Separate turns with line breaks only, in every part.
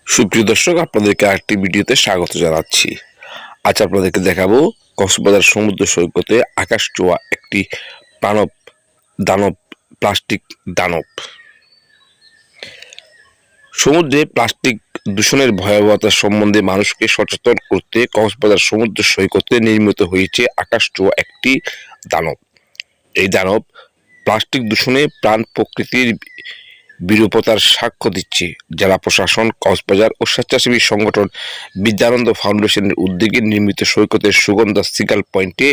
সুপ্রিয় দর্শক, আপনাদেরকে আরেকটি ভিডিওতে স্বাগত জানাচ্ছি। আজ আপনাদেরকে দেখাবো কক্সবাজার সমুদ্র সৈকতে আকাশ ছোঁয়া একটি দানব দানব প্লাস্টিক দানব। সমুদ্রে প্লাস্টিক দূষণের ভয়াবহতা সম্বন্ধে মানুষকে সচেতন করতে কক্সবাজার সমুদ্র সৈকতে নির্মিত হয়েছে আকাশ ছোঁয়া একটি দানব। এই দানব প্লাস্টিক দূষণে প্রাণ প্রকৃতির বিরূপতার সাক্ষ্য দিচ্ছে। জেলা প্রশাসন, কক্সবাজার ও স্বেচ্ছাসেবী সংগঠন বিদ্যানন্দ ফাউন্ডেশনের উদ্যোগে নির্মিত সৈকতের সুগন্ধা সিগাল পয়েন্টে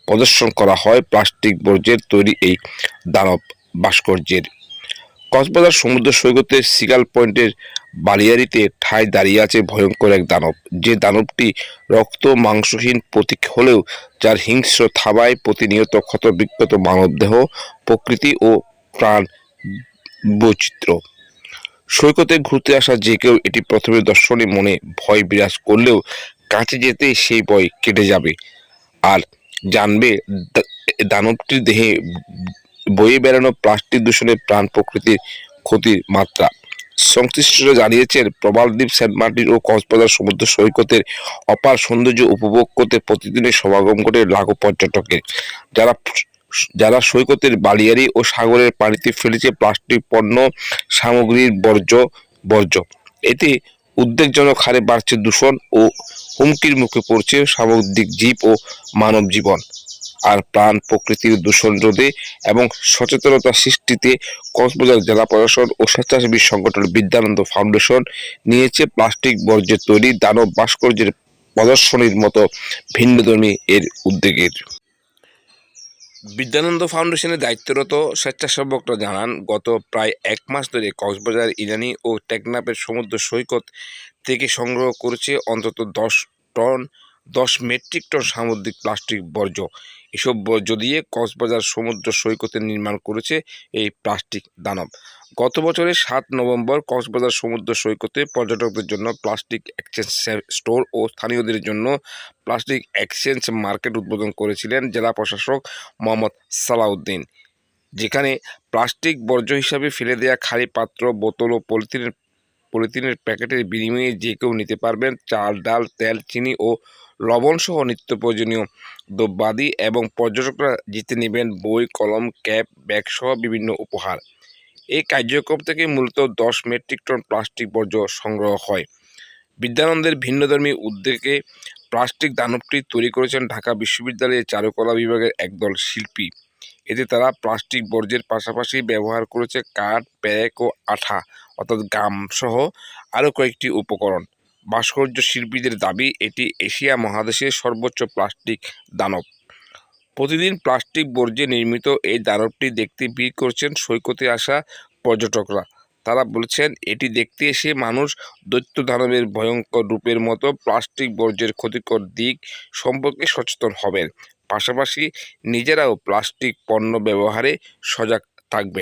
প্রদর্শন করা হয় প্লাস্টিক বর্জ্যের তৈরি এই দানব ভাস্কর্যের। কক্সবাজার সমুদ্র সৈকতের সিগাল পয়েন্টের বালিয়াড়িতে ঠায় দাঁড়িয়ে আছে ভয়ঙ্কর এক দানব। যে দানবটি রক্ত মাংসহীন প্রতীক হলেও যার হিংস্র থাবায় প্রতিনিয়ত ক্ষতবিক্ষত মানবদেহ, প্রকৃতি ও প্রাণ বৈচিত্র্য। সৈকতে ঘুরতে আসা যে কেউ এটি প্রথমে দর্শনে মনে ভয় বিরাজ করলেও কাছে যেতেই সেই ভয় কেটে যাবে আর জানবে দানবটির দেহে বয়ে বেড়ানো প্লাস্টিক দূষণে প্রাণ প্রকৃতির ক্ষতির মাত্রা। সংশ্লিষ্টরা জানিয়েছেন, প্রবালদ্বীপ, সেন্ট মার্টিন ও কক্সবাজার সমুদ্র সৈকতের অপার সৌন্দর্য উপভোগ করতে প্রতিদিনের সমাগম ঘটে লাখো পর্যটকের, যারা যারা সৈকতের বালিয়াড়ি ও সাগরের পানিতে ফেলেছে প্লাস্টিক পণ্য সামগ্রীর বর্জ্য। এতে উদ্বেগজনক হারে বাড়ছে দূষণ ও হুমকির মুখে পড়ছে সামুদ্রিক জীব ও মানব জীবন। আর প্রাণ প্রকৃতির দূষণ রোধে এবং সচেতনতা সৃষ্টিতে কক্সবাজার জেলা প্রশাসন ও স্বেচ্ছাসেবী সংগঠন বিদ্যানন্দ ফাউন্ডেশন নিয়েছে প্লাস্টিক বর্জ্যের তৈরি দানব ভাস্কর্যের প্রদর্শনীর মতো ভিন্নধর্মী এর উদ্যোগের। বিদ্যানন্দ ফাউন্ডেশনের দায়িত্বরত স্বেচ্ছাসেবকরা জানান, গত প্রায় এক মাস ধরে কক্সবাজার, ইরানি ও টেকনাফের সমুদ্র সৈকত থেকে সংগ্রহ করেছে অন্তত 10 মেট্রিক টন সামুদ্রিক প্লাস্টিক বর্জ্য। এসব বর্জ্য দিয়ে কক্সবাজার সমুদ্র সৈকতে নির্মাণ করেছে এই প্লাস্টিক দানব। গত বছরের 7 নভেম্বর কক্সবাজার সমুদ্র সৈকতে পর্যটকদের জন্য প্লাস্টিক এক্সচেঞ্জ স্টোর ও স্থানীয়দের জন্য প্লাস্টিক এক্সচেঞ্জ মার্কেট উদ্বোধন করেছিলেন জেলা প্রশাসক মোহাম্মদ সালাউদ্দিন, যেখানে প্লাস্টিক বর্জ্য হিসাবে ফেলে দেওয়া খালি পাত্র, বোতল ও পলিথিনের প্যাকেটের বিনিময়ে যে কেউ নিতে পারবেন চাল, ডাল, তেল, চিনি ও লবণ সহ নিত্য প্রয়োজনীয় দ্রব্যাদি, এবং পর্যটকরা জিতে নেবেন বই, কলম, ক্যাপ, ব্যাগ সহ বিভিন্ন উপহার। এই কার্যক্রম থেকে মূলত 10 মেট্রিক টন প্লাস্টিক বর্জ্য সংগ্রহ হয়। বিদ্যানন্দের ভিন্নধর্মী উদ্যোগে প্লাস্টিক দানবটি তৈরি করেছেন ঢাকা বিশ্ববিদ্যালয়ের চারুকলা বিভাগের একদল শিল্পী। এতে তারা প্লাস্টিক বর্জ্যের পাশাপাশি ব্যবহার করেছে কাঠ, প্যাক ও আঠা অর্থাৎ গাম সহ আরও কয়েকটি উপকরণ। ভাস্কর্য শিল্পীদের দাবি, এটি এশিয়া মহাদেশের সর্বোচ্চ প্লাস্টিক দানব। প্রতিদিন প্লাস্টিক বর্জ্যে নির্মিত এই দানবটি দেখতে ভিড় করছেন সৈকতে আসা পর্যটকরা। তারা বলছেন, এটি দেখতে এসে মানুষ দৈত্য দানবের ভয়ঙ্কর রূপের মতো প্লাস্টিক বর্জ্যের ক্ষতিকর দিক সম্পর্কে সচেতন হবেন, পাশাপাশি নিজেরাও প্লাস্টিক পণ্য ব্যবহারে সজাগ থাকবেন।